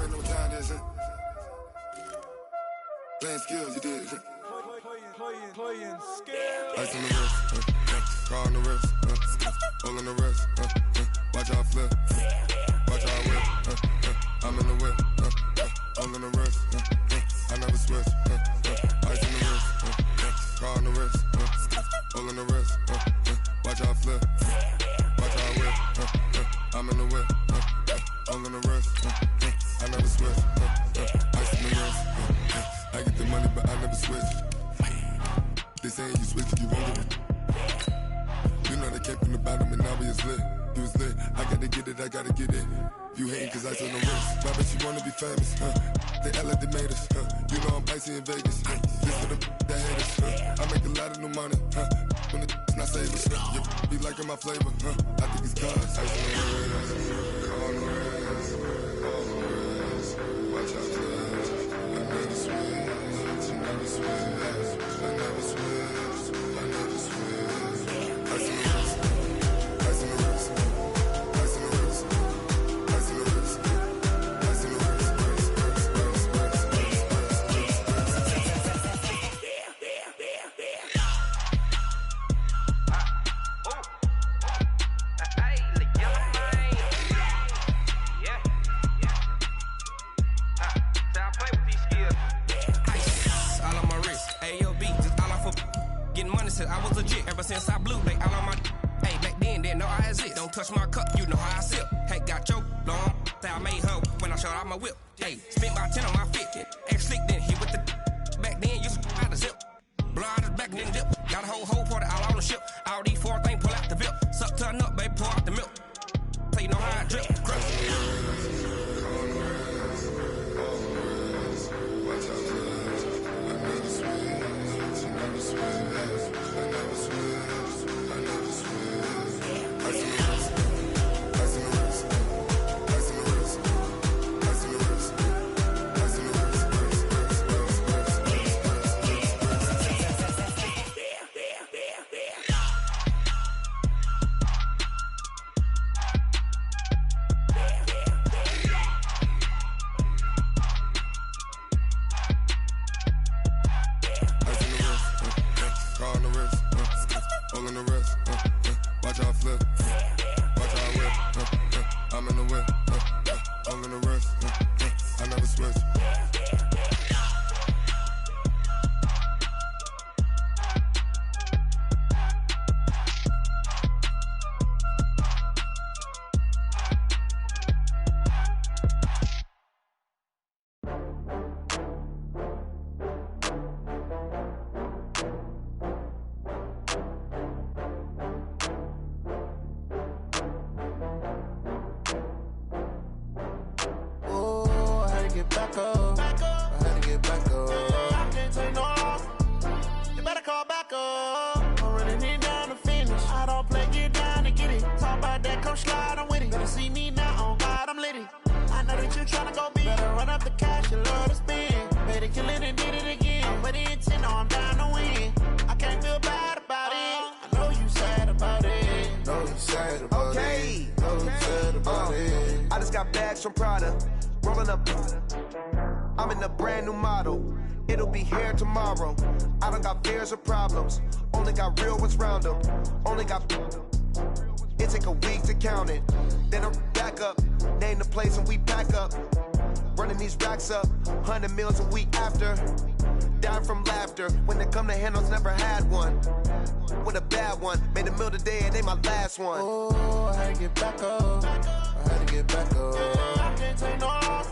already know what time it is, Playing skills, you did, Playing skills. Ice on the wrist, car on the wrist, hole on the wrist, watch how I flip, watch how I whip, I'm in the whip, hole on the wrist, I never switch, ice on the wrist, car on the wrist, hole on the wrist, watch how I flip, watch how I whip, I'm in the whip, hole on the wrist, I never switch, ice on the wrist, I get the money but I never switch. They saying you switch, you won't get it. You know they came from the bottom and now we is lit. You was lit, I gotta get it, I gotta get it. You hating cause I took no risks. I bet you wanna be famous, They act like they made us, You know I'm icy in Vegas, This for the that hate us, I make a lot of new money, When the not savers, You be liking my flavor, I think it's cause. Ice on the wrist, on the wrist, on the wrist. Watch out, cuz I never switch, I never switch. I never switch, I never switch. Ice in the wrist, ice in the wrist, ice in the wrist, ice in the wrist, ice in the wrist, I was legit ever since I blew. They all on my hey, back then didn't know I exist. Don't touch my cup, you know how I sip. Hey, got your long. Say I made her when I showed out my whip. Hey, spent my 10 on my fit. Ex slick then hit with the back then used to out the zip. Blow out his back and then dip. Got a whole party all on the ship. All these four things pull out the VIP. Suck turn up, baby, pour out the milk. So you know how I drip. Crush. Watch out, cuz I never switch, I never switch. I never switch, I never switch. Ice in the wrist, ice in the wrist, ice in the wrist, ice in the wrist, ice in the wrist, car on the wrist, hole on the wrist, watch how I flip, watch how I whip, I'm in the whip, hole on the wrist, I never switch. Get back up. I had to get back up. I can't take no loss. You better call back up. I'm running it down to finish. I don't play, get down to get it. Talk about that, come slide, I'm with it. Better see me now, on God, I'm litty. I know that you tryna go big. Better run up the cash, you love to spend. Better kill it and did it again. I'm with the intent, no, I'm down to win. I can't feel bad about it. I know you sad about it. Know you sad about it. Know you sad about it. I just got bags from Prada. Rolling up, I'm in a brand new model. It'll be here tomorrow. I don't got fears or problems. Only got real ones round them. Only got. It take a week to count it. Then I'm back up. Name the place and we pack up. Running these racks up. 100 meals a week after. Dying from laughter. When it come to handles, never had one. With a bad one. Made a meal today and they my last one. Oh, I had to get back up. I had to get back up. I can't take no loss.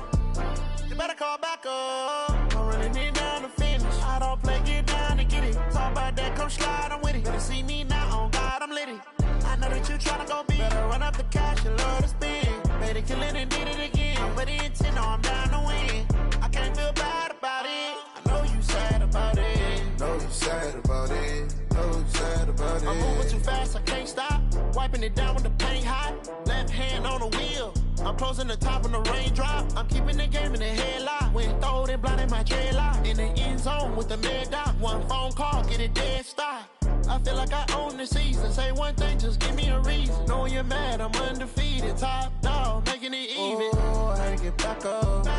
You better call back up. I'm running it down to finish. I don't play, get down to get it. Talk about that, come slide, I'm with it. Better see me now, on God, I'm litty. I know that you tryna go big. Better run up the cash, you love to spend. Better kill it and did it again. I'm with the intent, no, I'm down to win. I can't feel bad about it. I know you sad about it. Know you sad about it. Know you sad about it. I'm moving too fast, I can't stop. Wiping it down with the paint hot. Left hand on the wheel. I'm closing the top when the raindrop. I'm keeping the game in the headlock. When throwed and blinded my dreadlock. In the end zone with the mad dot. One phone call, get it dead stop. I feel like I own the season. Say one thing, just give me a reason. Knowing you're mad, I'm undefeated. Top dog, making it even. Oh, I had to get back up. I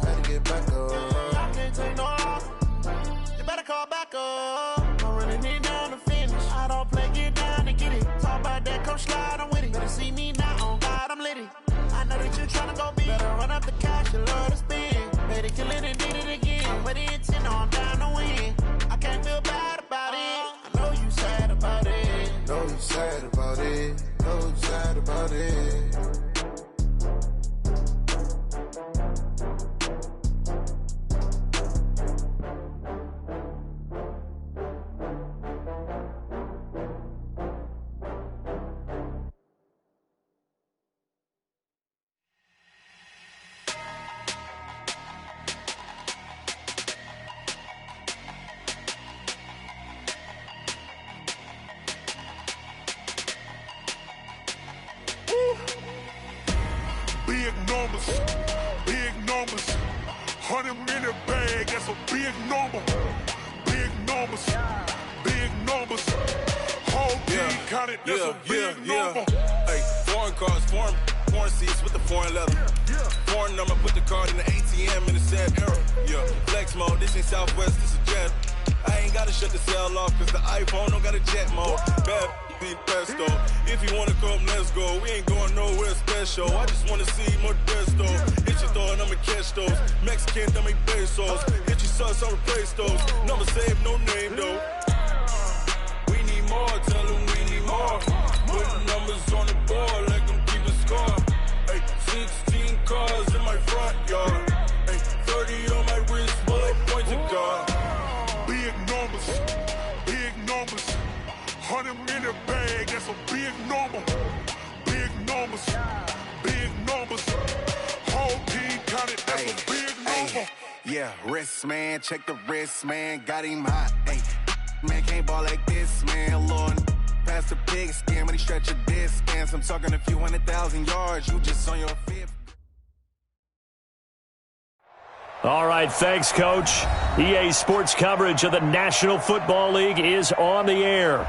had to get back up. I can't take no loss. You better call back up. I'm running it down to finish. I don't play, get down to get it. Talk about that, come slide, I'm with it. Better see me now, on God, I'm litty. I know that you're trying to go big. Better run up the cash, you love to spend. Better kill it and did it again. With the intent, no, I'm down to win. I can't feel bad about it. I know you sad about it. Know you sad about it. Know you sad about it. Big numbers, 100-minute bag, that's a big number. Big numbers, whole team counted, that's a big number. Hey, foreign cars, foreign seats with the foreign leather. Foreign number, put the card in the ATM in the sad era. Yeah, flex mode, this ain't Southwest, this is Jet. I ain't gotta shut the cell off, cause the iPhone don't got a jet mode. Bad be pesto. If you wanna come, let's go. We ain't going nowhere special. I just wanna see more desto. Hit your thought, I'ma catch those. Mexican, I make pesos. Hit your sus, I'll replace those. Number save, no name though. We need more, tell them we need more. Put numbers on the board, let them keep a score. Hey, 16 cars in my front yard. Hey, 30 on my wrist, bullet points of God. Big numbers, 100-minute bag, that's a big number. Big numbers, whole team counted, that's a big number. Yeah, wrist man, check the wrist man, got him hot. Hey, man can't ball like this, man. Lord, past the pig skin when he stretch a distance. I'm talking a few 100,000 yards, you just on your fifth. All right, thanks, Coach. EA Sports coverage of the National Football League is on the air.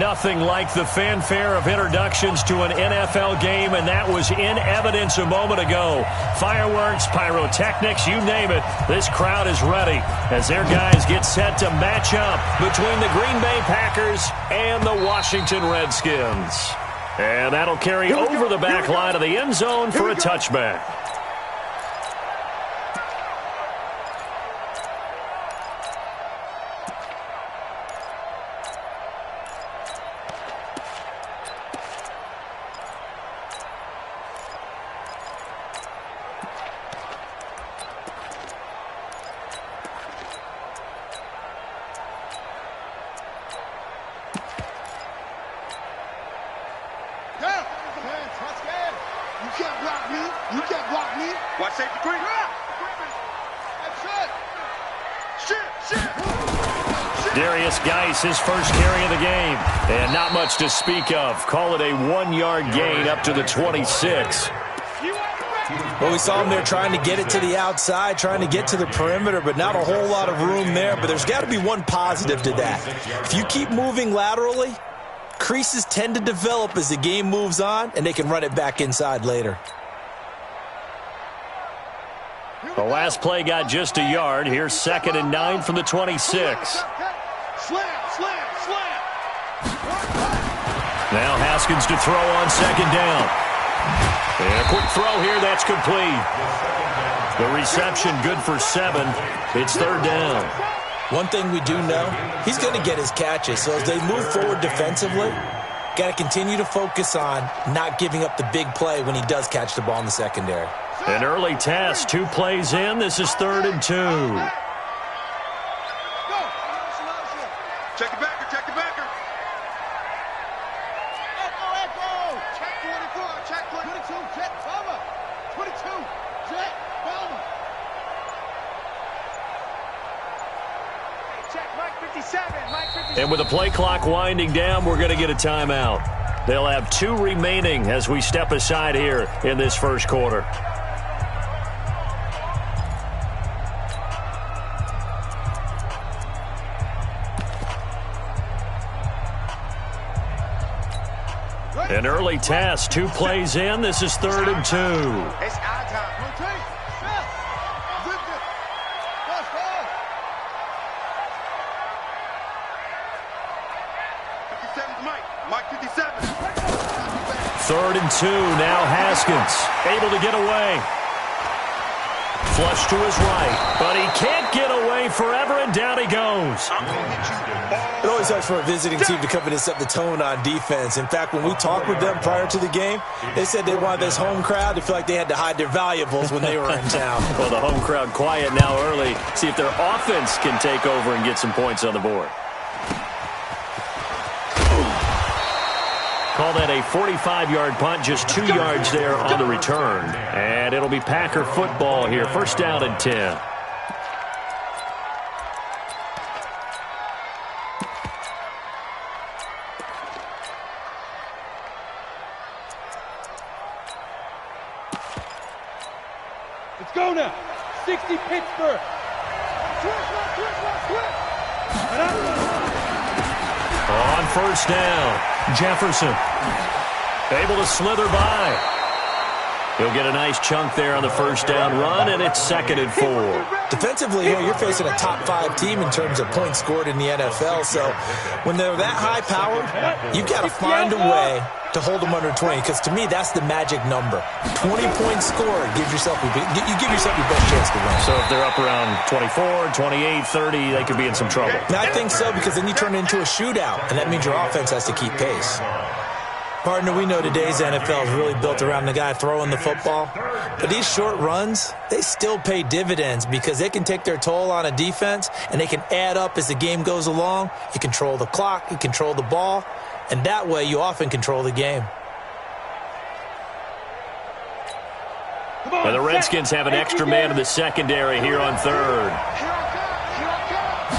Nothing like the fanfare of introductions to an NFL game, and that was in evidence a moment ago. Fireworks, pyrotechnics, you name it. This crowd is ready as their guys get set to match up between the Green Bay Packers and the Washington Redskins. And that'll carry over the back line of the end zone for a touchback. His first carry of the game, and not much to speak of. Call it a 1-yard gain up to the 26. Well, we saw him there trying to get it to the outside, trying to get to the perimeter, but not a whole lot of room there. But there's got to be one positive to that. If you keep moving laterally, creases tend to develop as the game moves on, and they can run it back inside later. The last play got just a yard. Here's 2nd and 9 from the 26. Now Haskins to throw on 2nd down. And a quick throw here, that's complete. The reception good for 7. It's 3rd down. One thing we do know, he's going to get his catches. So as they move forward defensively, got to continue to focus on not giving up the big play when he does catch the ball in the secondary. An early test, 2 plays in. This is 3rd and 2. Check the backer, check the backer. Echo. Check 24, check 22, check cover. 22, check cover. Check Mike 57, Mike 57. And with the play clock winding down, we're going to get a timeout. They'll have 2 remaining as we step aside here in this first quarter. An early test, 2 plays in. This is 3rd and 2. It's our time. Mike 57. 3rd and 2. Now Haskins able to get away. Flush to his right, but he can't get away forever, and down he goes. It always helps for a visiting team to come in and set the tone on defense. In fact, when we talked with them prior to the game, they said they wanted this home crowd to feel like they had to hide their valuables when they were in town. Well, the home crowd quiet now early. See if their offense can take over and get some points on the board. Call that a 45-yard punt, just 2 yards there on the return. And it'll be Packer football here, 1st down and 10. Let's go now. 60 Pittsburgh. On 1st down, Jefferson able to slither by. He'll get a nice chunk there on the 1st down run, and it's 2nd and 4. Defensively, you're facing a top 5 team in terms of points scored in the NFL. So when they're that high-powered, you've got to find a way to hold them under 20, because to me, that's the magic number. 20 points scored gives yourself your best chance to win. So if they're up around 24, 28, 30, they could be in some trouble. Now, I think so, because then you turn it into a shootout, and that means your offense has to keep pace. Partner, we know today's NFL is really built around the guy throwing the football. But these short runs, they still pay dividends because they can take their toll on a defense, and they can add up as the game goes along. You control the clock, you control the ball, and that way you often control the game. And the Redskins have an extra man in the secondary here on 3rd.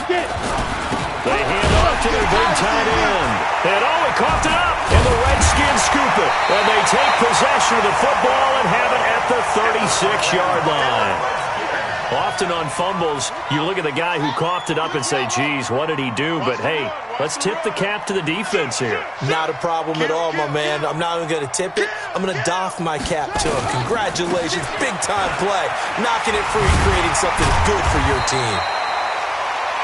They hand off to their big tight end. And he coughed it up. And the Redskins scoop it. And they take possession of the football and have it at the 36-yard line. Often on fumbles, you look at the guy who coughed it up and say, geez, what did he do? But, hey, let's tip the cap to the defense here. Not a problem at all, my man. I'm not even going to tip it. I'm going to doff my cap to him. Congratulations. Big-time play. Knocking it free, creating something good for your team.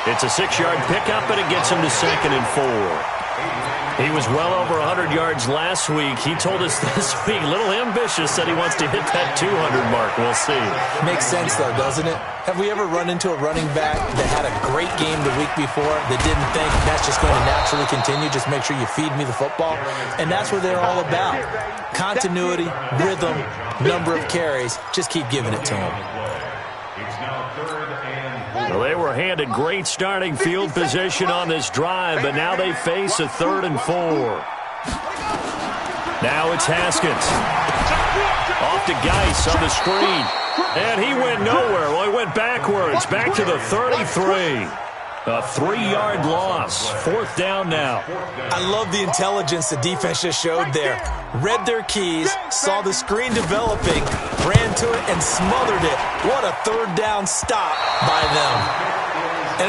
It's a 6-yard pickup, and it gets him to 2nd and 4. He was well over 100 yards last week. He told us this week, a little ambitious, said he wants to hit that 200 mark. We'll see. Makes sense, though, doesn't it? Have we ever run into a running back that had a great game the week before that didn't think that's just going to naturally continue? Just make sure you feed me the football. And that's what they're all about. Continuity, rhythm, number of carries. Just keep giving it to them. Well, they were handed great starting field position on this drive, but now they face a 3rd and 4. Now it's Haskins. Off to Geis on the screen. And he went nowhere. Well, he went backwards, back to the 33. A 3-yard loss. 4th down now. I love the intelligence the defense just showed there. Read their keys, saw the screen developing, ran to it, and smothered it. What a 3rd down stop by them.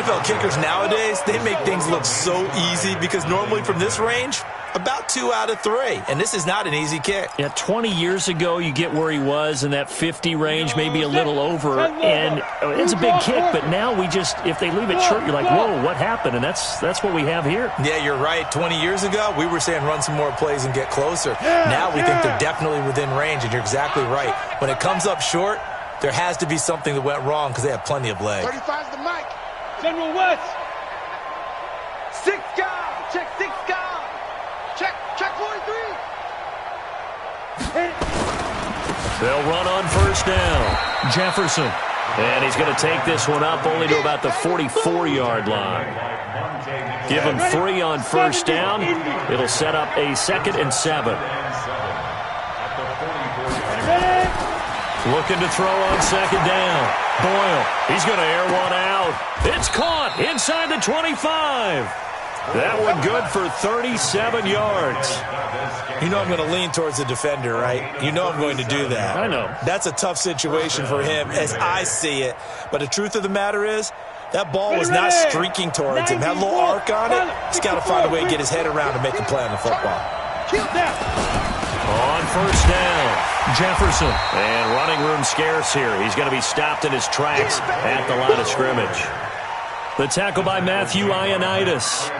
NFL kickers nowadays, they make things look so easy because normally from this range, about 2 out of 3. And this is not an easy kick. Yeah, 20 years ago, you get where he was in that 50 range, maybe a little over. And it's a big kick, but now we just, if they leave it short, you're like, whoa, what happened? And that's what we have here. Yeah, you're right. 20 years ago, we were saying run some more plays and get closer. Now we think they're definitely within range, and you're exactly right. When it comes up short, there has to be something that went wrong because they have plenty of legs. 35's the mic. General West. 6 guard. Check 6 guard. Check 43. They'll run on 1st down. Jefferson. And he's going to take this one up only to about the 44-yard line. Give him 3 on 1st down. It'll set up a 2nd and 7. Looking to throw on 2nd down. Boyle, he's going to air one out. It's caught inside the 25. That one good for 37 yards. You know I'm going to lean towards the defender, right? You know I'm going to do that. I know. That's a tough situation for him as I see it. But the truth of the matter is, that ball was not streaking towards him. Had a little arc on it. He's got to find a way to get his head around to make a play on the football. On first down, Jefferson. And running room scarce here. He's going to be stopped in his tracks at the line of scrimmage. The tackle by Matthew Ioannidis.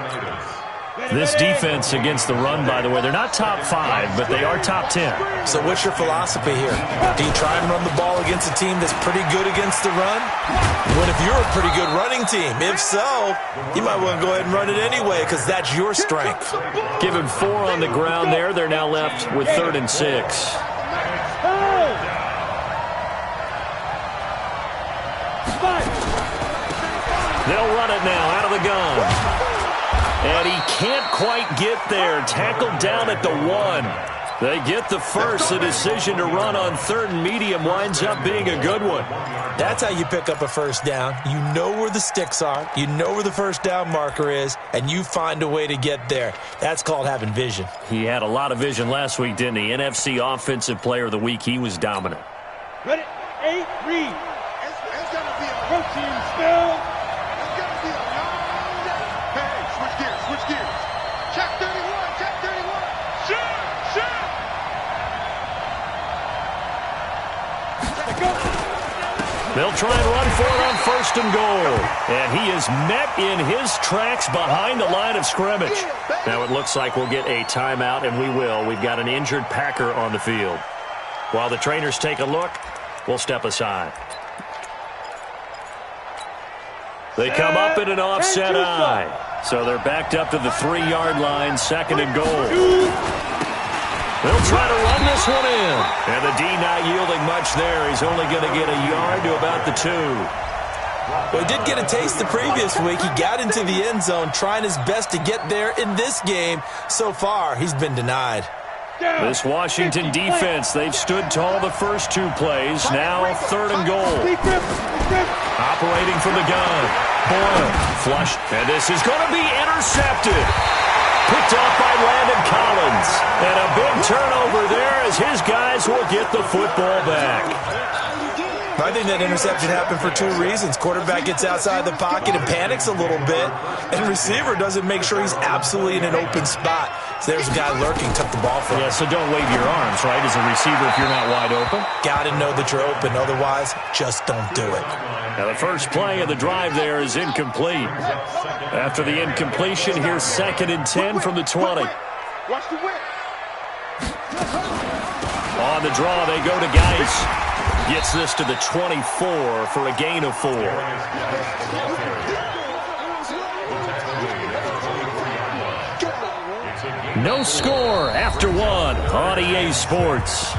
This defense against the run, by the way, they're not top 5, but they are top 10. So what's your philosophy here? Do you try and run the ball against a team that's pretty good against the run? What if you're a pretty good running team? If so, you might want to go ahead and run it anyway because that's your strength. Give him 4 on the ground there. They're now left with 3rd and 6. They'll run it now out of the gun. And he can't quite get there. Tackled down at the 1. They get the first. The decision to run on 3rd and medium winds up being a good one. That's how you pick up a first down. You know where the sticks are. You know where the first down marker is. And you find a way to get there. That's called having vision. He had a lot of vision last week, didn't he? NFC Offensive Player of the Week. He was dominant. Ready? 8, read. It's going to be a Protein spill. It's going to be a long day. Hey, switch gears, switch gears. Check 31, check 31. Shoot, shoot. They'll try and run for it on 1st and goal. And he is met in his tracks behind the line of scrimmage. Now it looks like we'll get a timeout, and we will. We've got an injured Packer on the field. While the trainers take a look, we'll step aside. They come up in an offset eye. So they're backed up to the 3-yard line, 2nd and goal. They'll try to run this one in. And the D not yielding much there. He's only going to get a yard to about the 2. Well, he did get a taste the previous week. He got into the end zone trying his best to get there in this game. So far, he's been denied. This Washington defense, they've stood tall the first 2 plays. Now 3rd and goal. Operating from the gun. Boyle, flush. And this is going to be intercepted. Picked off by Landon Collins. And a big turnover there as his guys will get the football back. I think that interception happened for 2 reasons. Quarterback gets outside the pocket and panics a little bit, and receiver doesn't make sure he's absolutely in an open spot. So there's a guy lurking, took the ball from him. Yeah, so don't wave your arms, right, as a receiver if you're not wide open. Got to know that you're open. Otherwise, just don't do it. Now the first play of the drive there is incomplete. After the incompletion, here's 2nd and 10 from the 20. Watch the whip. On the draw, they go to Geis. Gets this to the 24 for a gain of 4. No score after 1 on EA Sports.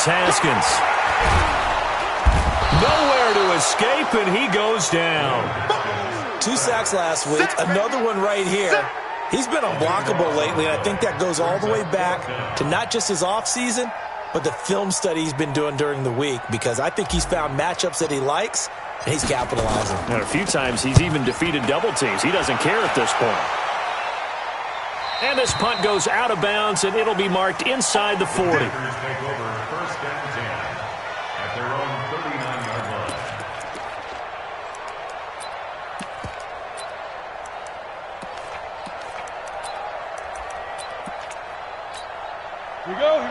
Haskins. Nowhere to escape, and he goes down. 2 sacks last week, another one right here. He's been unblockable lately, and I think that goes all the way back to not just his offseason, but the film study he's been doing during the week, because I think he's found matchups that he likes, and he's capitalizing. And a few times he's even defeated double teams. He doesn't care at this point. And this punt goes out of bounds, and it'll be marked inside the 40.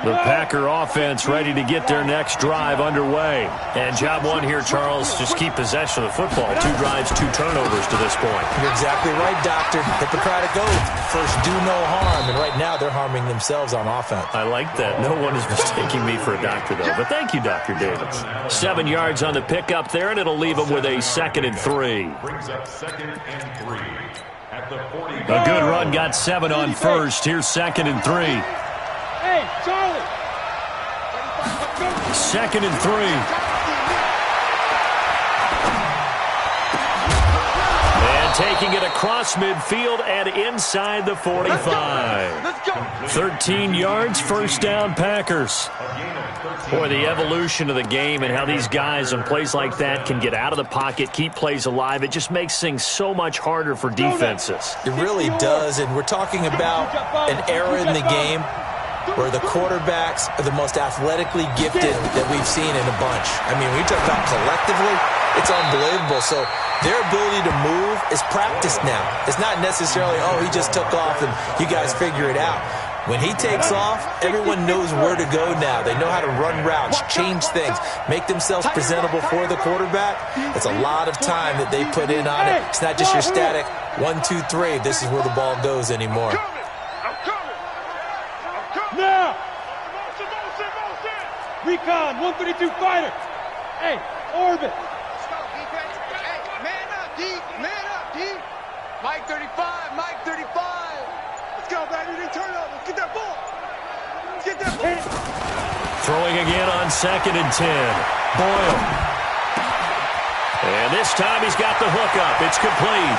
The Packer offense ready to get their next drive underway. And job 1 here, Charles, just keep possession of the football. 2 drives, 2 turnovers to this point. You're exactly right, Doctor. Hippocratic oath. First, do no harm. And right now, they're harming themselves on offense. I like that. No one is mistaking me for a doctor, though. But thank you, Dr. Davis. 7 yards on the pickup there, and it'll leave them with a 2nd and 3. Brings up 2nd and 3 at the 40. A good run got 7 on first. Here's 2nd and 3. Hey, Charlie. 2nd and 3. And taking it across midfield and inside the 45. 13 yards, first down, Packers. Boy, the evolution of the game and how these guys on plays like that can get out of the pocket, keep plays alive, it just makes things so much harder for defenses. It really does, and we're talking about an era in the game where the quarterbacks are the most athletically gifted that we've seen in a bunch. I mean, when you talk about collectively, it's unbelievable. So their ability to move is practiced now. It's not necessarily, oh, he just took off and you guys figure it out. When he takes off, everyone knows where to go now. They know how to run routes, change things, make themselves presentable for the quarterback. It's a lot of time that they put in on it. It's not just your static 1, 2, 3. This is where the ball goes anymore. Now! Recon, 132 fighter. Hey, orbit. Let's go, defense. Hey, man up, D. Man up, D. Mike 35, Mike 35. Let's go, baby. They turn up. Let's get that ball. Let's get that ball. Throwing again on 2nd and 10. Boyle. And this time he's got the hook up. It's complete.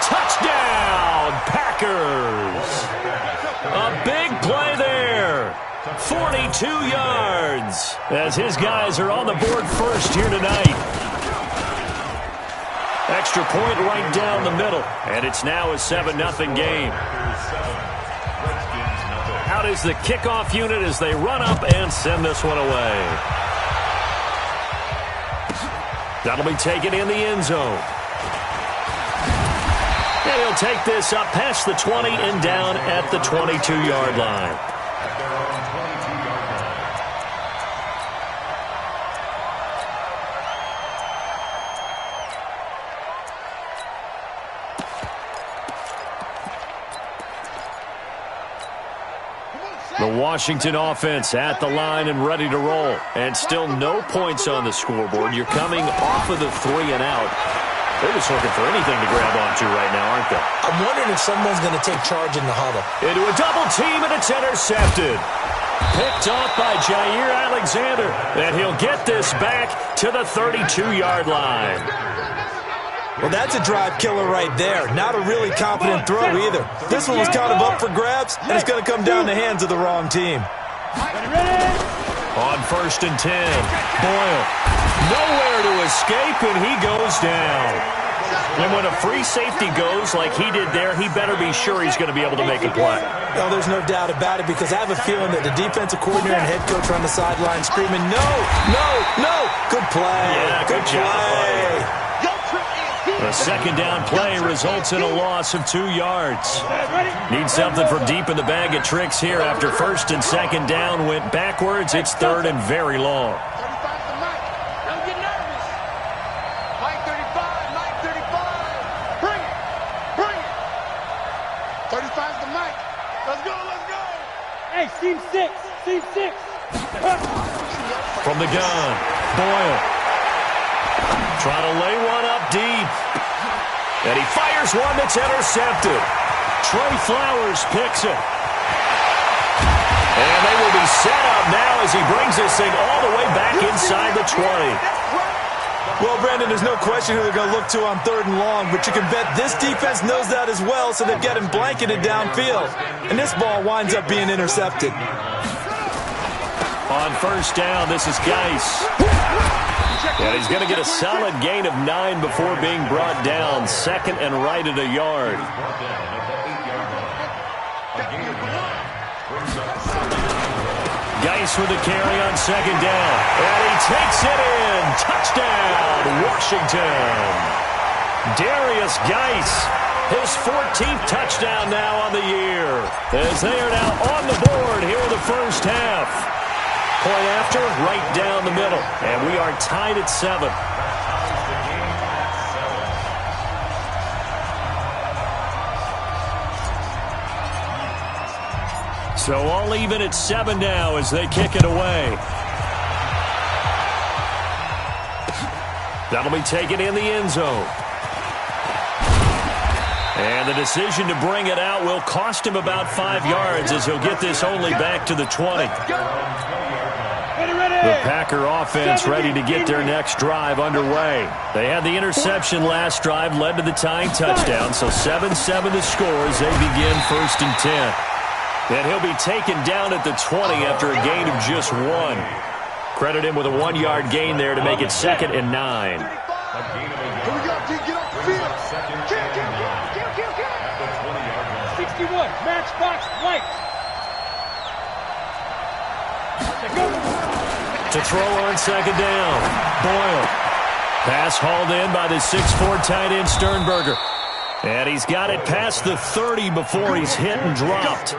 Touchdown, Packers. A big play there. 42 yards as his guys are on the board first here tonight. Extra point right down the middle, and it's now a 7-0 game. Out is the kickoff unit as they run up and send this one away. That'll be taken in the end zone. And he'll take this up past the 20 and down at the 22-yard line. The Washington offense at the line and ready to roll. And still no points on the scoreboard. You're coming off of the 3 and out. They're just looking for anything to grab onto right now, aren't they? I'm wondering if someone's going to take charge in the huddle. Into a double team, and it's intercepted. Picked off by Jair Alexander. And he'll get this back to the 32-yard line. Well, that's a drive killer right there. Not a really confident throw either. This one was kind of up for grabs, and it's going to come down the hands of the wrong team. On 1st and 10, Boyle. Nowhere to escape, and he goes down. And when a free safety goes like he did there, he better be sure he's going to be able to make a play. No, there's no doubt about it, because I have a feeling that the defensive coordinator and head coach are on the sideline screaming, no, no, no. Good play. Yeah, good job. The second down play results in a loss of 2 yards. Need something from deep in the bag of tricks here after 1st and 2nd down went backwards. It's 3rd and very long. 35's the Mike. Don't get nervous. Mike 35, Mike 35. Bring it. Bring it. 35's the Mike. Let's go, let's go. Hey, seam 6. Seam 6. From the gun, Boyle. Trying to lay one up deep. And he fires one that's intercepted. Trey Flowers picks it. And they will be set up now as he brings this thing all the way back inside the 20. Well, Brandon, there's no question who they're going to look to on 3rd and long, but you can bet this defense knows that as well, so they've got him blanketed downfield. And this ball winds up being intercepted. On 1st down, this is Geis. And he's going to get a solid gain of 9 before being brought down. 2nd and right at a yard. Geis with the carry on 2nd down. And he takes it in. Touchdown, Washington. Darius Geis, his 14th touchdown now on the year. As they are now on the board here in the first half. Point after, right down the middle. And we are tied at 7. So all even at 7 now as they kick it away. That'll be taken in the end zone. And the decision to bring it out will cost him about 5 yards as he'll get this only back to the 20. Ready, ready. The Packer offense ready to get their next drive underway. They had the interception last drive, led to the tying touchdown, so 7-7 the score as they begin 1st and 10. And he'll be taken down at the 20 after a gain of just 1. Credit him with a 1-yard gain there to make it 2nd and 9. Here we go, D. Get off the field. Kill. 61, matchbox, white. To throw on 2nd down. Boyle. Pass hauled in by the 6'4" tight end Sternberger. And he's got it past the 30 before he's hit and dropped.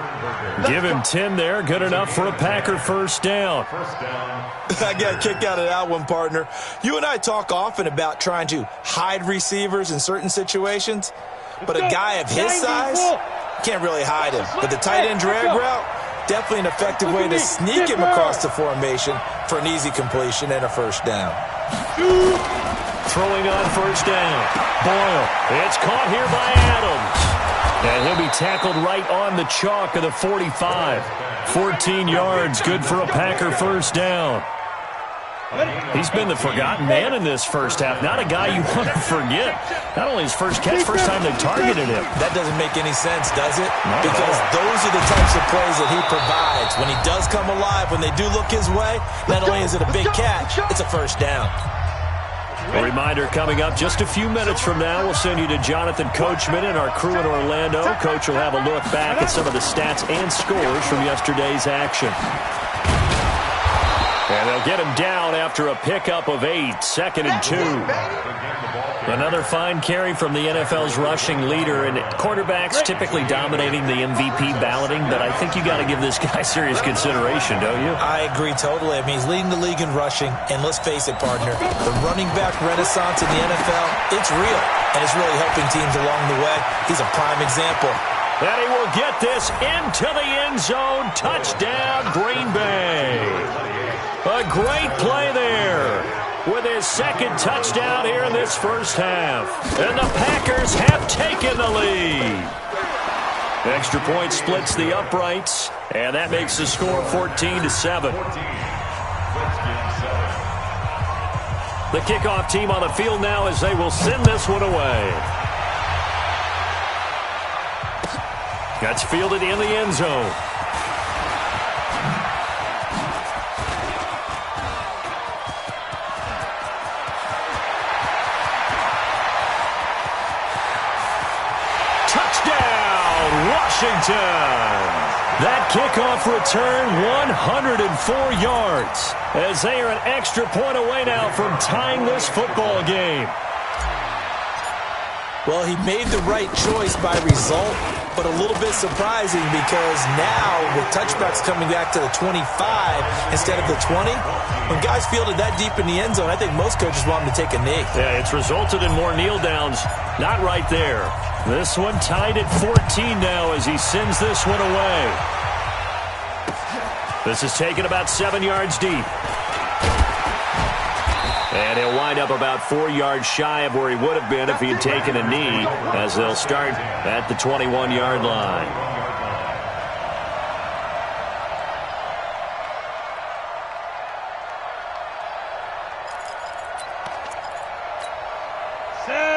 Give him 10 there. Good enough for a Packer 1st down. I got a kick out of that one, partner. You and I talk often about trying to hide receivers in certain situations, but a guy of his size can't really hide him. But the tight end drag route, definitely an effective way to sneak him across the formation for an easy completion and a 1st down. Throwing on 1st down. Boyle. It's caught here by Adams. And he'll be tackled right on the chalk of the 45. 14 yards, good for a Packer 1st down. He's been the forgotten man in this first half. Not a guy you want to forget. Not only his first catch, first time they targeted him. That doesn't make any sense, does it? Because those are the types of plays that he provides. When he does come alive, when they do look his way, not only is it a big catch, it's a 1st down. A reminder coming up just a few minutes from now, we'll send you to Jonathan Coachman and our crew in Orlando. Coach will have a look back at some of the stats and scores from yesterday's action. And they'll get him down after a pickup of 8, 2nd and 2. Another fine carry from the NFL's rushing leader, and quarterbacks typically dominating the MVP balloting, but I think you got to give this guy serious consideration, don't you? I agree totally. I mean, he's leading the league in rushing, and let's face it, partner, the running back renaissance in the NFL, it's real, and it's really helping teams along the way. He's a prime example. And he will get this into the end zone. Touchdown, Green Bay. A great play there with his 2nd touchdown here in this first half. And the Packers have taken the lead. Extra point splits the uprights, and that makes the score 14-7. The kickoff team on the field now as they will send this one away. That's fielded in the end zone. That kickoff return, 104 yards, as they are an extra point away now from tying this football game. Well, he made the right choice by result, but a little bit surprising because now with touchbacks coming back to the 25 instead of the 20, when guys fielded that deep in the end zone, I think most coaches want them to take a knee. Yeah, it's resulted in more kneel downs. Not right there. This one tied at 14 now as he sends this one away. This is taken about 7 yards deep. And he'll wind up about 4 yards shy of where he would have been if he had taken a knee, as they'll start at the 21-yard line.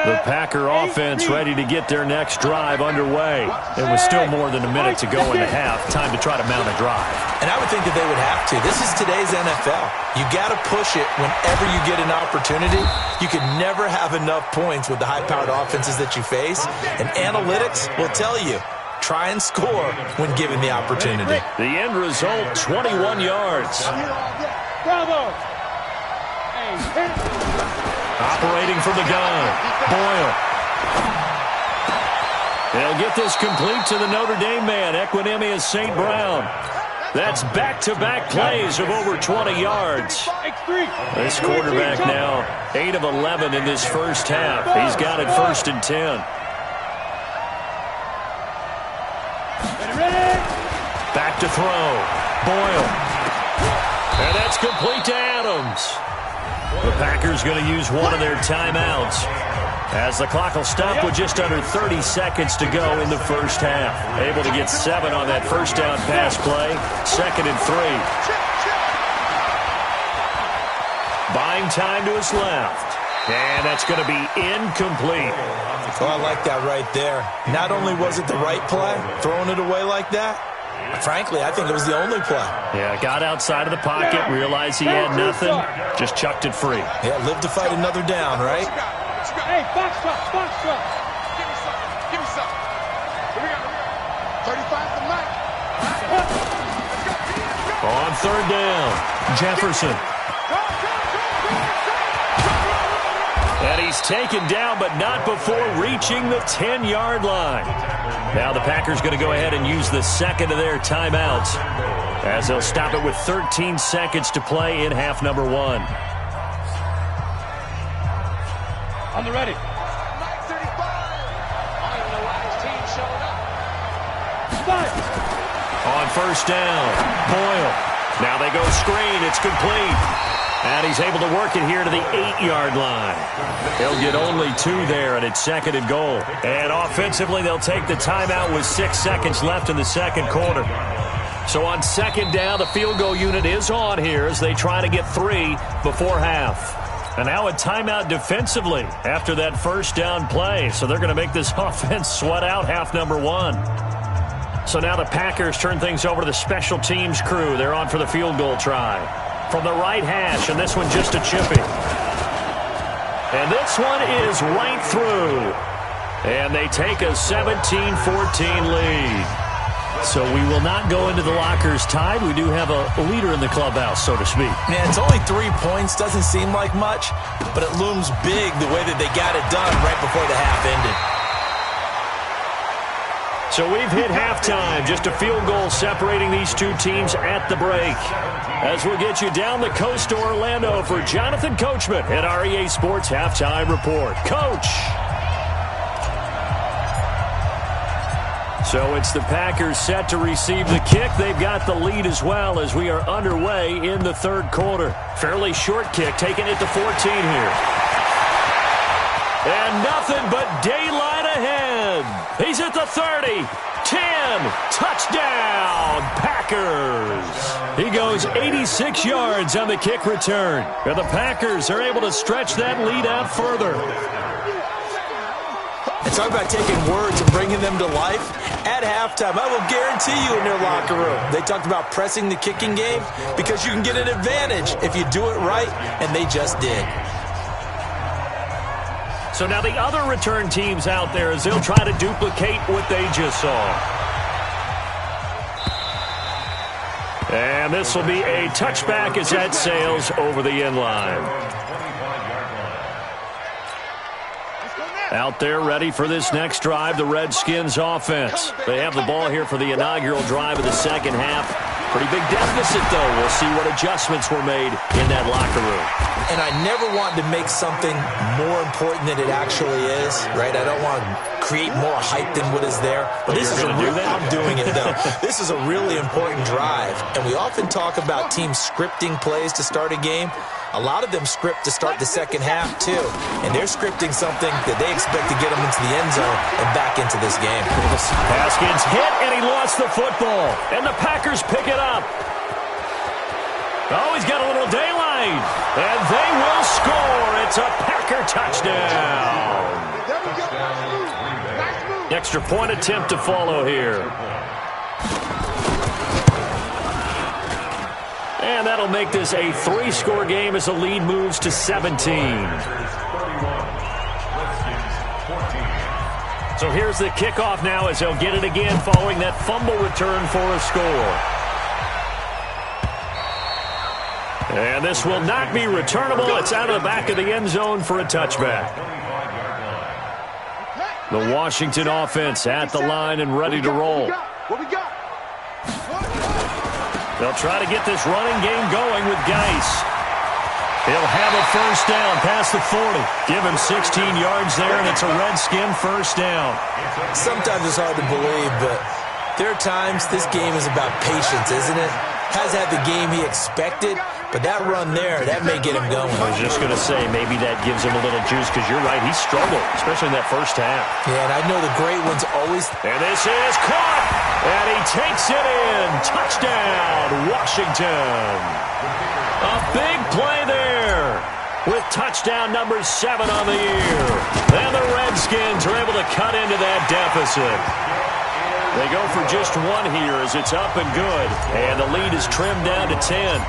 The Packer offense ready to get their next drive underway. And with still more than a minute to go in the half, time to try to mount a drive. And I would think that they would have to. This is today's NFL. You got to push it whenever you get an opportunity. You can never have enough points with the high-powered offenses that you face. And analytics will tell you, try and score when given the opportunity. The end result, 21 yards. Bravo! Operating from the gun, Boyle. They'll get this complete to the Notre Dame man, Equinemius St. Brown. That's back-to-back plays of over 20 yards. This quarterback now 8 of 11 in this first half. He's got it 1st and 10. Back to throw, Boyle. And that's complete to Adams. The Packers going to use one of their timeouts as the clock will stop with just under 30 seconds to go in the first half. Able to get 7 on that first down pass play. 2nd and 3. Trying time to his left. And that's going to be incomplete. Oh, I like that right there. Not only was it the right play, throwing it away like that, frankly, I think it was the only play. Yeah, got outside of the pocket, realized he had nothing, just chucked it free. Yeah, live to fight another down, right? Hey, box truck, box truck. Give me something. Give me something. Here we go. 35's the mic. On third down, Jefferson. And he's taken down, but not before reaching the 10-yard line. Now the Packers going to go ahead and use the second of their timeouts as they'll stop it with 13 seconds to play in half number 1. On the ready. On first down, Boyle. Now they go screen. It's complete. And he's able to work it here to the 8-yard line. They'll get only 2 there, and it's second and goal. And offensively, they'll take the timeout with 6 seconds left in the second quarter. So on second down, the field goal unit is on here as they try to get 3 before half. And now a timeout defensively after that first down play. So they're going to make this offense sweat out half number 1. So now the Packers turn things over to the special teams crew. They're on for the field goal try. From the right hash, and this one just a chippy. And this one is right through. And they take a 17-14 lead. So we will not go into the lockers tied. We do have a leader in the clubhouse, so to speak. Yeah, it's only 3 points. Doesn't seem like much, but it looms big the way that they got it done right before the half ended. So we've hit halftime. Just a field goal separating these two teams at the break. As we'll get you down the coast to Orlando for Jonathan Coachman at our EA Sports Halftime Report. Coach! So it's the Packers set to receive the kick. They've got the lead as well as we are underway in the third quarter. Fairly short kick, taking it to 14 here. And nothing but daylight ahead. He's at the 30, 10, touchdown, Packers. He goes 86 yards on the kick return. And the Packers are able to stretch that lead out further. And talk about taking words and bringing them to life. At halftime, I will guarantee you in their locker room, they talked about pressing the kicking game because you can get an advantage if you do it right, and they just did. So now the other return teams out there as they'll try to duplicate what they just saw. And this will be a touchback as that sails over the end line. Out there ready for this next drive, the Redskins offense. They have the ball here for the inaugural drive of the second half. Pretty big deficit, though. We'll see what adjustments were made in that locker room. And I never want to make something more important than it actually is, right? I don't want to create more hype than what is there. But this is a real, I'm doing it, though. This is a really important drive. And we often talk about teams scripting plays to start a game. A lot of them script to start the second half, too. And they're scripting something that they expect to get them into the end zone and back into this game. Haskins hit, and he lost the football. And the Packers pick it up. Oh, he's got a little daylight. And they will score. It's a Packer touchdown. Extra point attempt to follow here. And that'll make this a 3-score game as the lead moves to 17. So here's the kickoff now as they'll get it again following that fumble return for a score. And this will not be returnable. It's out of the back of the end zone for a touchback. The Washington offense at the line and ready to roll. What we got? They'll try to get this running game going with Geis. He'll have a first down past the 40. Give him 16 yards there, and it's a Redskin first down. Sometimes it's hard to believe, but there are times this game is about patience, isn't it? Has had the game he expected, but that run there, that may get him going. I was just going to say, maybe that gives him a little juice, because you're right, he struggled, especially in that first half. Yeah, and I know the great ones always... And this is caught, and he takes it in. Touchdown, Washington. A big play there. with touchdown number 7 on the year. And the Redskins are able to cut into that deficit. They go for just 1 here as it's up and good. And the lead is trimmed down to 10.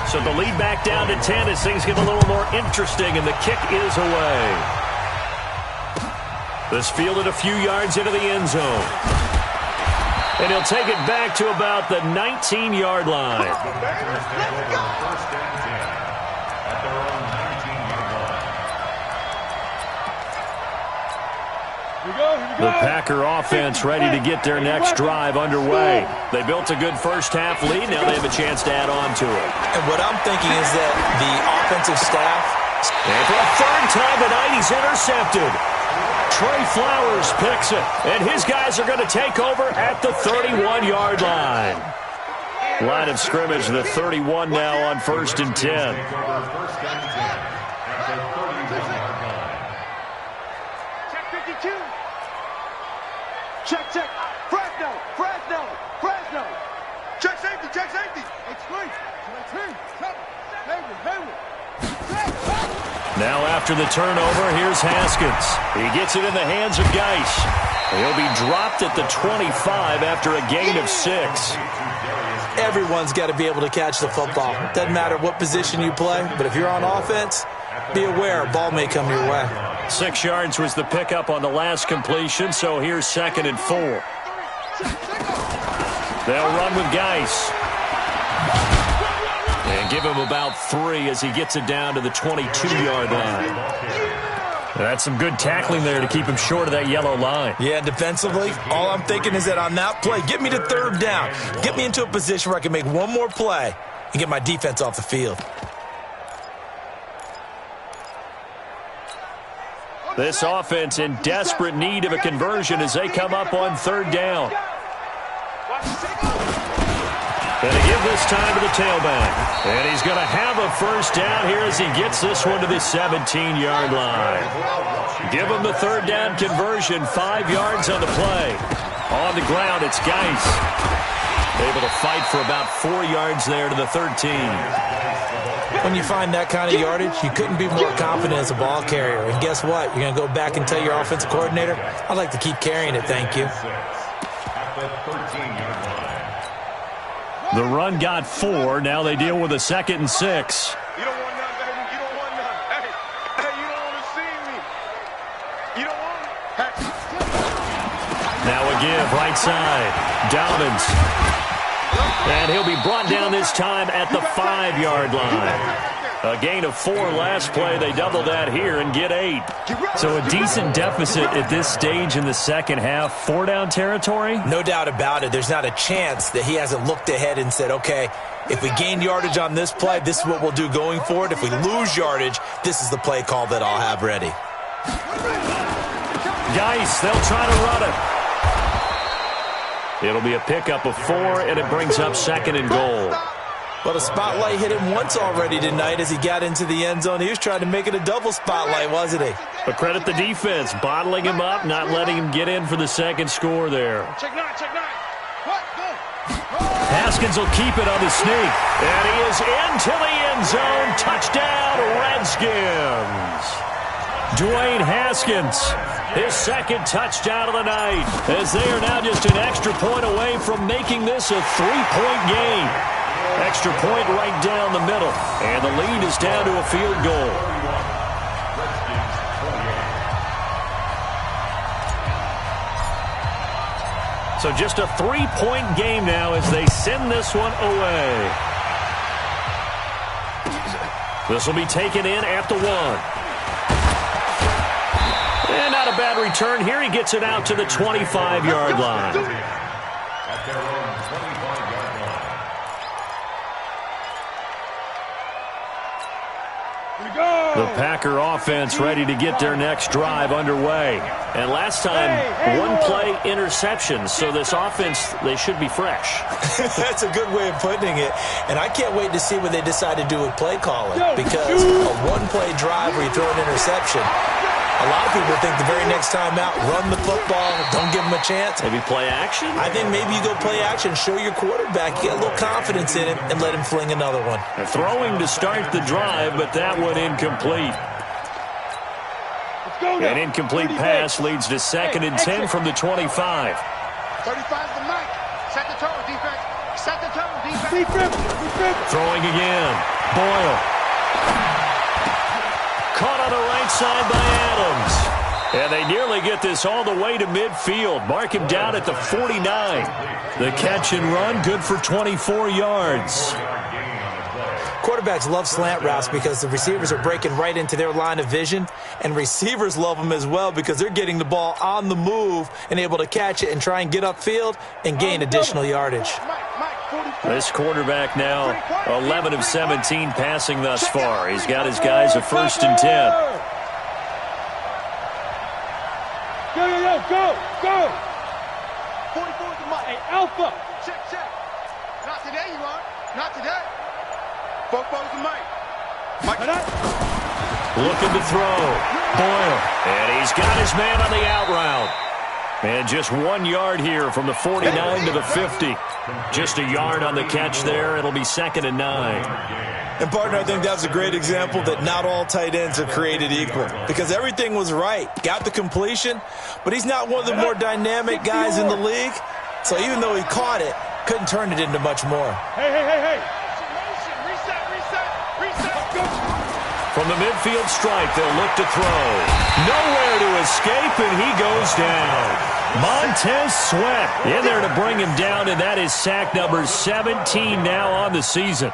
So the lead back down to 10 as things get a little more interesting, and the kick is away. This fielded a few yards into the end zone. And he'll take it back to about the 19-yard line. The Packer offense ready to get their next drive underway. They built a good first-half lead. Now they have a chance to add on to it. And what I'm thinking is that the offensive staff... And for a third time tonight, he's intercepted. Trey Flowers picks it, and his guys are going to take over at the 31-yard line. Line of scrimmage, the 31 now on 1st and 10. Check 52. Check. Fresno. Check safety. Explain. Hayward. Now after the turnover, here's Haskins. He gets it in the hands of Geis. He'll be dropped at the 25 after a gain of 6. Everyone's got to be able to catch the football. Doesn't matter what position you play, but if you're on offense, be aware a ball may come your way. 6 yards was the pickup on the last completion, so here's 2nd and 4. They'll run with Geis. And give him about 3 as he gets it down to the 22-yard line. That's some good tackling there to keep him short of that yellow line. Yeah, defensively, all I'm thinking is that on that play, get me to 3rd down. Get me into a position where I can make one more play and get my defense off the field. This offense in desperate need of a conversion as they come up on 3rd down. And they give this time to the tailback. And he's going to have a 1st down here as he gets this one to the 17-yard line. Give him the 3rd down conversion, 5 yards on the play. On the ground, it's Geis. Able to fight for about 4 yards there to the 13. When you find that kind of yardage, you couldn't be more confident as a ball carrier. And guess what? You're going to go back and tell your offensive coordinator, I'd like to keep carrying it, thank you. The run got 4. Now they deal with a 2nd and 6. You don't want none, baby. You don't want none. Hey, you don't want to see me. You don't want it. Now a give, right side. Dobbins. And he'll be brought down this time at the 5-yard line. A gain of 4 last play. They double that here and get 8. So a decent deficit at this stage in the second half. 4-down territory? No doubt about it. There's not a chance that he hasn't looked ahead and said, okay, if we gain yardage on this play, this is what we'll do going forward. If we lose yardage, this is the play call that I'll have ready. Geis, they'll try to run it. It'll be a pickup of 4, and it brings up 2nd and goal. Well, the spotlight hit him once already tonight as he got into the end zone. He was trying to make it a double spotlight, wasn't he? But credit the defense, bottling him up, not letting him get in for the 2nd score there. Check 9. What? Go. Haskins will keep it on the sneak. And he is into the end zone. Touchdown, Redskins. Dwayne Haskins, his 2nd touchdown of the night, as they are now just an extra point away from making this a 3-point game. Extra point right down the middle, and the lead is down to a field goal. So just a 3-point game now as they send this one away. This will be taken in at the 1. And not a bad return here. He gets it out to the 25-yard line. The Packer offense ready to get their next drive underway. And last time, 1 play interception. So this offense, they should be fresh. That's a good way of putting it. And I can't wait to see what they decide to do with play calling. Because a 1-play drive where you throw an interception, A lot of people think the very next time out, run the football, don't give him a chance. Maybe play action? I think maybe you go play action, show your quarterback, get a little confidence in him, and let him fling another one. Throwing to start the drive, but that one incomplete. An incomplete pass leads to 2nd and 10 from the 25. 35's the mic. Set the tone, defense. Set the tone, defense. Throwing again. Boyle. Caught on the right side by Adams. And they nearly get this all the way to midfield. Mark him down at the 49. The catch and run, good for 24 yards. Quarterbacks love slant routes because the receivers are breaking right into their line of vision, and receivers love them as well because they're getting the ball on the move and able to catch it and try and get upfield and gain additional yardage. This quarterback now 11 of 17 passing thus far. He's got his guys a 1st and 10. Go! 44's the mic. Hey, Alpha! Check. Not today, you are. Not today. 44's the mic. Looking to throw. Boyle. And he's got his man on the out route. And just 1 yard here from the 49 to the 50. Just a yard on the catch there. It'll be 2nd and 9. And, partner, I think that's a great example that not all tight ends are created equal because everything was right. Got the completion, but he's not one of the more dynamic guys in the league. So even though he caught it, couldn't turn it into much more. Hey. From the midfield stripe, they'll look to throw. Nowhere to escape, and he goes down. Montez Sweat in there to bring him down, and that is sack number 17 now on the season.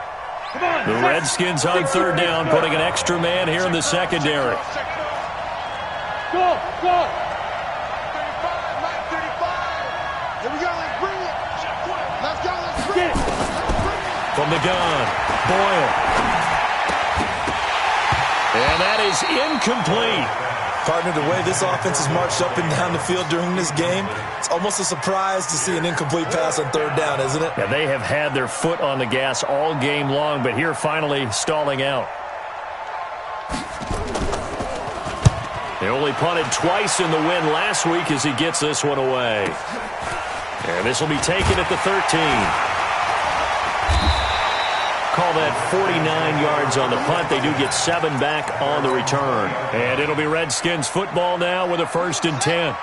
The Redskins on 3rd down, putting an extra man here in the secondary. Go! 35, Mike 35. Here we go, let's bring it. Let's bring it. From the gun, Boyle. And that is incomplete. Partner, the way this offense has marched up and down the field during this game, it's almost a surprise to see an incomplete pass on 3rd down, isn't it? Yeah, they have had their foot on the gas all game long, but here finally stalling out. They only punted twice in the win last week as he gets this one away. And this will be taken at the 13. Call that 49 yards on the punt. They do get 7 back on the return. And it'll be Redskins football now with a 1st and 10.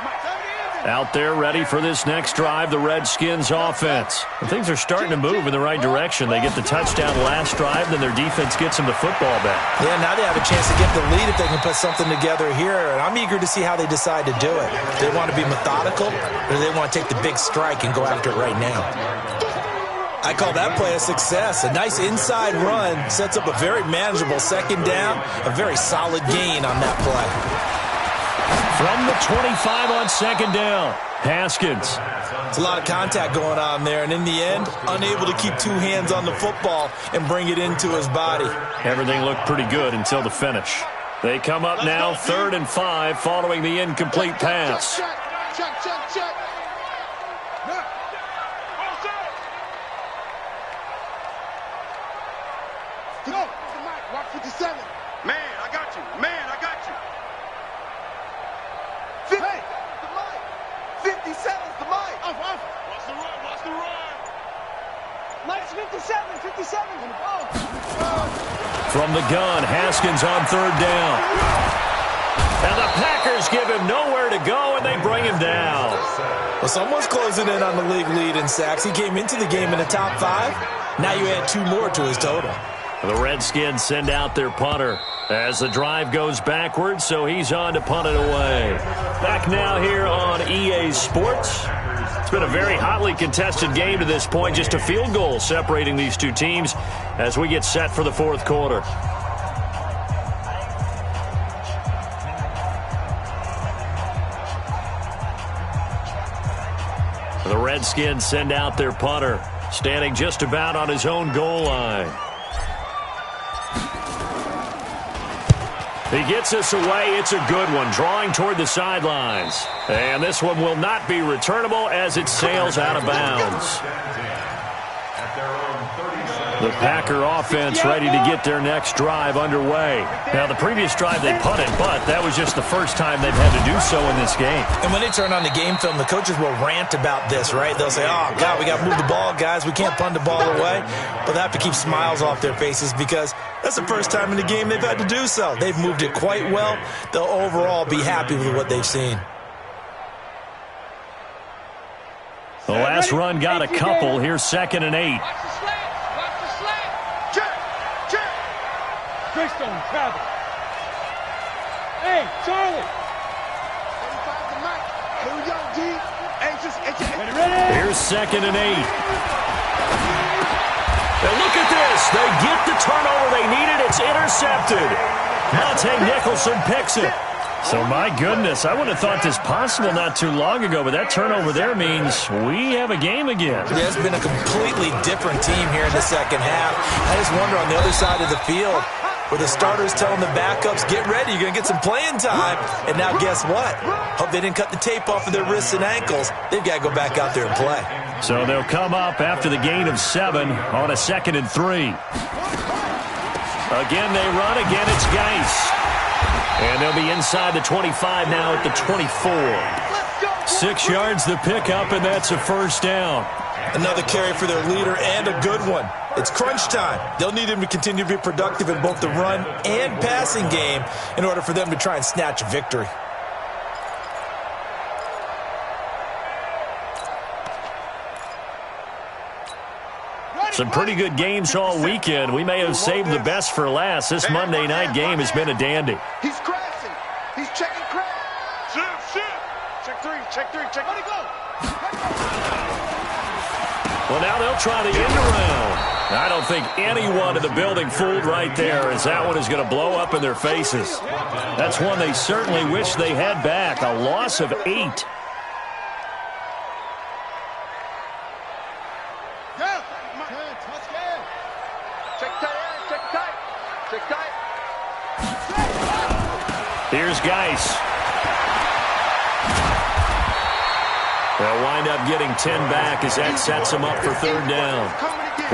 Out there ready for this next drive, the Redskins offense. And things are starting to move in the right direction. They get the touchdown last drive, then their defense gets them the football back. Yeah, now they have a chance to get the lead if they can put something together here. And I'm eager to see how they decide to do it. Do they want to be methodical, or do they want to take the big strike and go after it right now? I call that play a success. A nice inside run sets up a very manageable 2nd down, a very solid gain on that play. From the 25 on 2nd down, Haskins. It's a lot of contact going on there, and in the end, unable to keep 2 hands on the football and bring it into his body. Everything looked pretty good until the finish. They come up now 3rd and 5 following the incomplete pass. Check. Go. Watch 57. Man, I got you. 50. Hey, the mic. 57's the mic. Watch the run. Mike's 57. From the gun, Haskins on 3rd down. And the Packers give him nowhere to go, and they bring him down. Well, someone's closing in on the league lead in sacks. He came into the game in the top 5. Now you add 2 more to his total. The Redskins send out their punter as the drive goes backwards, so he's on to punt it away. Back now here on EA Sports. It's been a very hotly contested game to this point, just a field goal separating these two teams as we get set for the 4th quarter. The Redskins send out their punter, standing just about on his own goal line. He gets us away. It's a good one, drawing toward the sidelines. And this one will not be returnable as it sails out of bounds. The Packer offense ready to get their next drive underway. Now, the previous drive they punted, but that was just the first time they've had to do so in this game. And when they turn on the game film, the coaches will rant about this, right? They'll say, oh, God, we got to move the ball, guys. We can't punt the ball away. But they have to keep smiles off their faces because that's the first time in the game they've had to do so. They've moved it quite well. They'll overall be happy with what they've seen. The last run got a couple. Here's 2nd and 8. Watch the slant. Watch the slant. Check. Greystone, travel. Hey, Charlie. 35 to Mike. Here we go, G. Ready. Here's 2nd and 8. And look at this. They get the turnover they needed. It's intercepted. Monte Nicholson picks it. So, my goodness, I would have thought this possible not too long ago, but that turnover there means we have a game again. Yeah, it's been a completely different team here in the second half. I just wonder on the other side of the field where the starters telling the backups, get ready, you're going to get some playing time. And now guess what? Hope they didn't cut the tape off of their wrists and ankles. They've got to go back out there and play. So they'll come up after the gain of 7 on a 2nd and 3. Again, they run. Again, it's Geis. And they'll be inside the 25 now at the 24. 6 yards the pickup, and that's a first down. Another carry for their leader and a good one. It's crunch time. They'll need him to continue to be productive in both the run and passing game in order for them to try and snatch a victory. Some pretty good games all weekend. We may have saved the best for last. This Monday night game has been a dandy. He's crashing. He's checking crash. Shoot. Check 3. Where'd he go? Well, now they'll try the end around. I don't think anyone in the building fooled right there, as that one is going to blow up in their faces. That's one they certainly wish they had back. A loss of 8. Here's Geis. They'll wind up getting 10 back as that sets them up for 3rd down.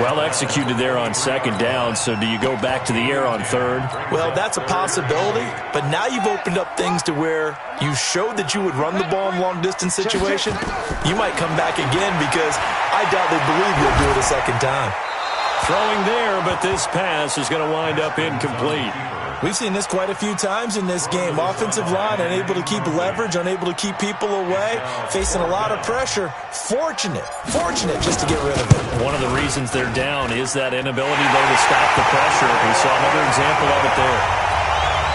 Well executed there on 2nd down, so do you go back to the air on 3rd? Well, that's a possibility, but now you've opened up things to where you showed that you would run the ball in long-distance situation. You might come back again because I doubt they believe you'll do it a 2nd time. Throwing there, but this pass is going to wind up incomplete. We've seen this quite a few times in this game. Offensive line unable to keep leverage, unable to keep people away, facing a lot of pressure. Fortunate just to get rid of it. One of the reasons they're down is that inability, though, to stop the pressure. We saw another example of it there.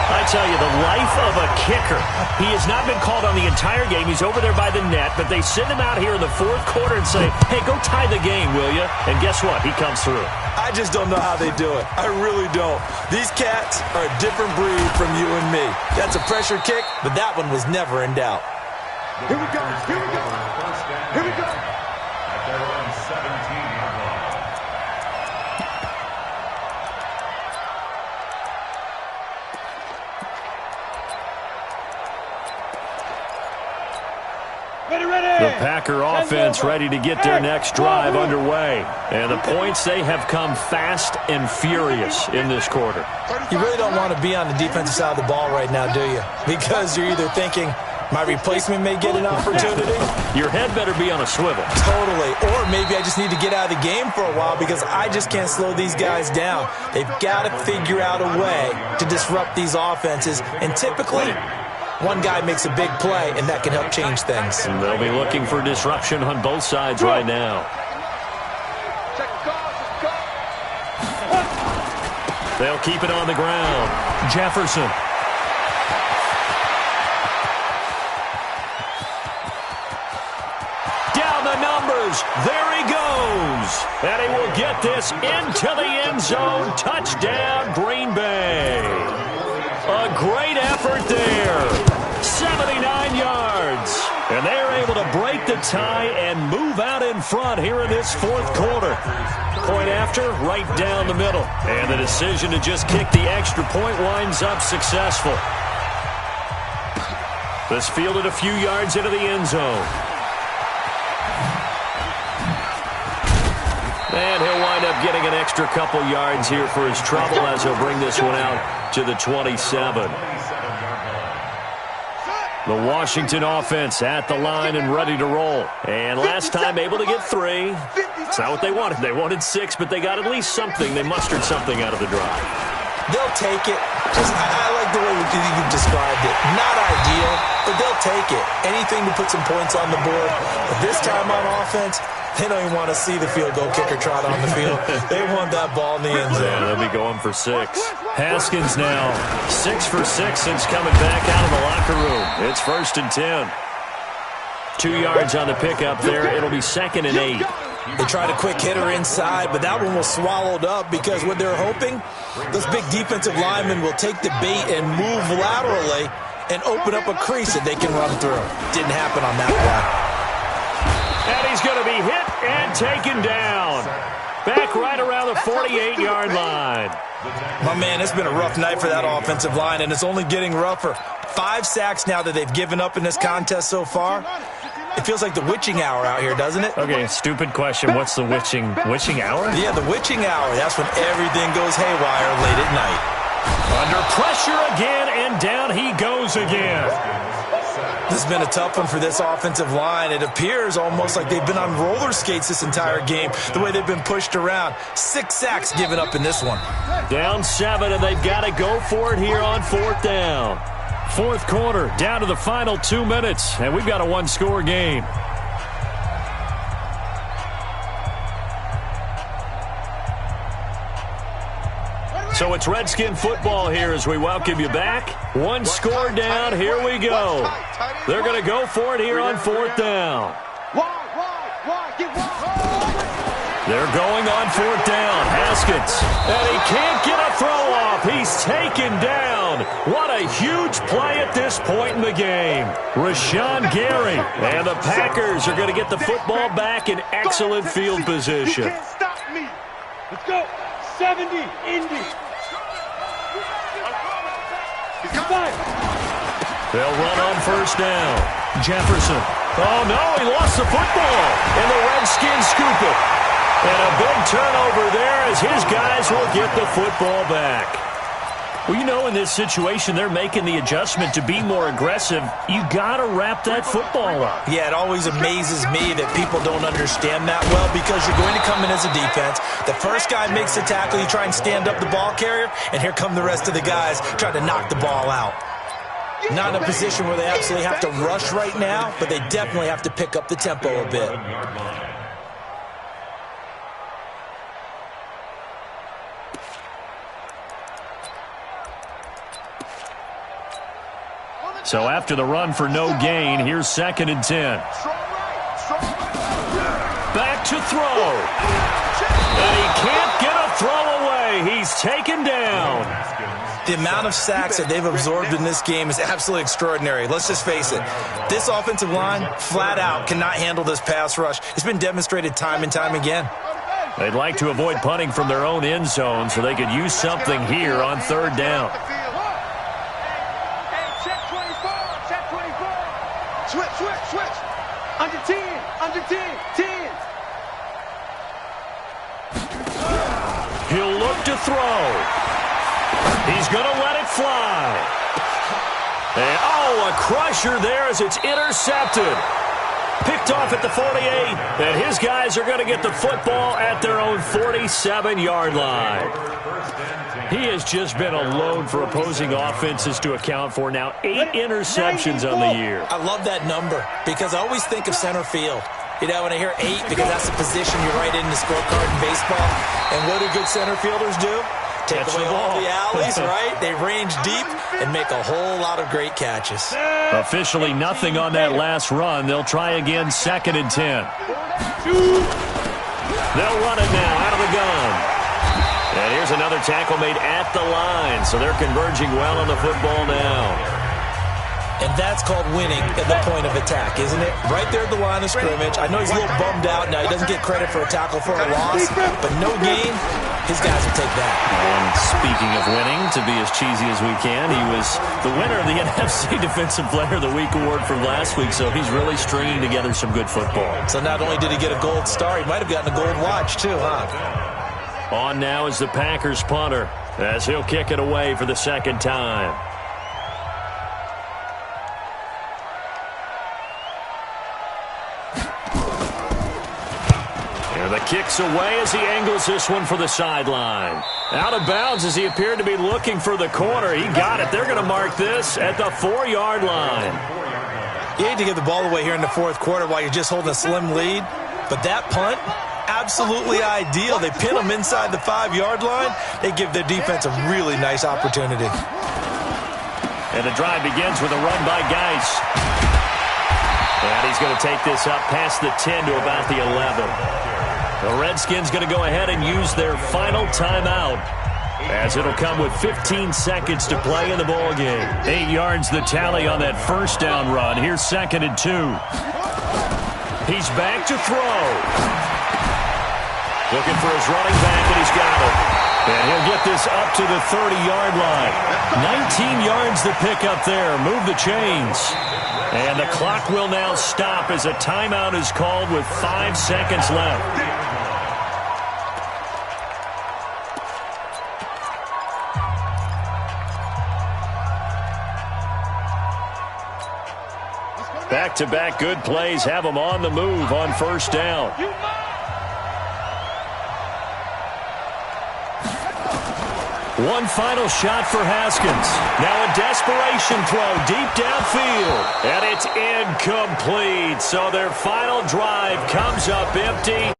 I tell you, the life of a kicker. He has not been called on the entire game. He's over there by the net, but they send him out here in the 4th quarter and say, hey, go tie the game, will you? And guess what? He comes through. I just don't know how they do it. I really don't. These cats are a different breed from you and me. That's a pressure kick, but that one was never in doubt. Here we go. At their own 17-yard line. The Packer offense ready to get their next drive underway. And the points, they have come fast and furious in this quarter. You really don't want to be on the defensive side of the ball right now, do you? Because you're either thinking, my replacement may get an opportunity. Your head better be on a swivel. Totally. Or maybe I just need to get out of the game for a while because I just can't slow these guys down. They've got to figure out a way to disrupt these offenses. And typically, one guy makes a big play, and that can help change things. And they'll be looking for disruption on both sides right now. They'll keep it on the ground. Jefferson. Down the numbers. There he goes. And he will get this into the end zone. Touchdown, Green Bay. A great effort there. 79 yards. And they're able to break the tie and move out in front here in this 4th quarter. Point after, right down the middle. And the decision to just kick the extra point winds up successful. This fielded a few yards into the end zone. And he'll wind up getting an an extra couple yards here for his trouble as he'll bring this one out to the 27. The Washington offense at the line and ready to roll. And last time able to get 3. It's not what they wanted. They wanted 6, but they got at least something. They mustered something out of the drive. They'll take it. I like the way you described it. Not ideal, but they'll take it. Anything to put some points on the board. But this time on offense, they don't even want to see the field goal kicker trot on the field. They want that ball in the end zone. Yeah, they'll be going for 6. Haskins now 6 for 6 since coming back out of the locker room. It's 1st and 10. 2 yards on the pickup there. It'll be 2nd and 8. They tried a quick hitter inside, but that one was swallowed up because what they're hoping, those big defensive linemen will take the bait and move laterally and open up a crease that they can run through. Didn't happen on that play. And he's going to be hit and taken down. Back right around the 48-yard line. My man, it's been a rough night for that offensive line, and it's only getting rougher. 5 sacks now that they've given up in this contest so far. It feels like the witching hour out here, doesn't it? Okay, stupid question. What's the witching hour? Yeah, the witching hour. That's when everything goes haywire late at night. Under pressure again, and down he goes again. This has been a tough one for this offensive line. It appears almost like they've been on roller skates this entire game, the way they've been pushed around. 6 sacks given up in this one. Down 7, and they've got to go for it here on 4th down. 4th quarter, down to the final 2 minutes, and we've got a 1-score game. So it's Redskin football here as we welcome you back. 1 score down, here we go. They're going to go for it here on 4th down. They're going on 4th down. Haskins, and he can't get a throw off. He's taken down. What a huge play at this point in the game. Rashawn Gary, and the Packers are going to get the football back in excellent field position. You can't stop me. Let's go. 70, Indy. They'll run on 1st down. Jefferson. Oh, no, he lost the football. And the Redskins scoop it. And a big turnover there as his guys will get the football back. Well, you know, in this situation, they're making the adjustment to be more aggressive. You got to wrap that football up. Yeah, it always amazes me that people don't understand that well because you're going to come in as a defense. The first guy makes the tackle, you try and stand up the ball carrier, and here come the rest of the guys trying to knock the ball out. Not in a position where they absolutely have to rush right now, but they definitely have to pick up the tempo a bit. So after the run for no gain, here's 2nd and 10. Back to throw. And he can't get a throw away. He's taken down. The amount of sacks that they've absorbed in this game is absolutely extraordinary. Let's just face it. This offensive line, flat out, cannot handle this pass rush. It's been demonstrated time and time again. They'd like to avoid punting from their own end zone so they could use something here on 3rd down. Switch. Under 10. 10. He'll look to throw. He's going to let it fly. And, a crusher there as it's intercepted. Picked off at the 48, and his guys are going to get the football at their own 47-yard line. He has just been a load for opposing offenses to account for. Now 8 interceptions on the year. I love that number because I always think of center field. You know, when I hear 8, because that's the position you're right in the scorecard in baseball. And what do good center fielders do? Take away all the alleys, right? They range deep and make a whole lot of great catches. Officially nothing on that last run. They'll try again, 2nd and 10. They'll run it now out of the gun. And here's another tackle made at the line. So they're converging well on the football now. And that's called winning at the point of attack, isn't it? Right there at the line of scrimmage. I know he's a little bummed out now. He doesn't get credit for a tackle for a loss, but no gain, his guys will take that. And speaking of winning, to be as cheesy as we can, he was the winner of the NFC Defensive Player of the Week award from last week, so he's really stringing together some good football. So not only did he get a gold star, he might have gotten a gold watch too, huh? On now is the Packers punter, as he'll kick it away for the second time. And the kick's away as he angles this one for the sideline. Out of bounds as he appeared to be looking for the corner. He got it. They're going to mark this at the 4-yard line. You hate to give the ball away here in the fourth quarter while you're just holding a slim lead, but that punt, absolutely ideal. They pin them inside the 5-yard line. They give their defense a really nice opportunity. And the drive begins with a run by Geis. And he's going to take this up past the 10 to about the 11. The Redskins going to go ahead and use their final timeout, as it'll come with 15 seconds to play in the ballgame. 8 yards the tally on that first down run. Here's 2nd and 2. He's back to throw. Looking for his running back, and he's got it. And he'll get this up to the 30-yard line. 19 yards the pick up there. Move the chains. And the clock will now stop as a timeout is called with 5 seconds left. Back-to-back good plays have them on the move on first down. One final shot for Haskins. Now a desperation throw deep downfield. And it's incomplete. So their final drive comes up empty.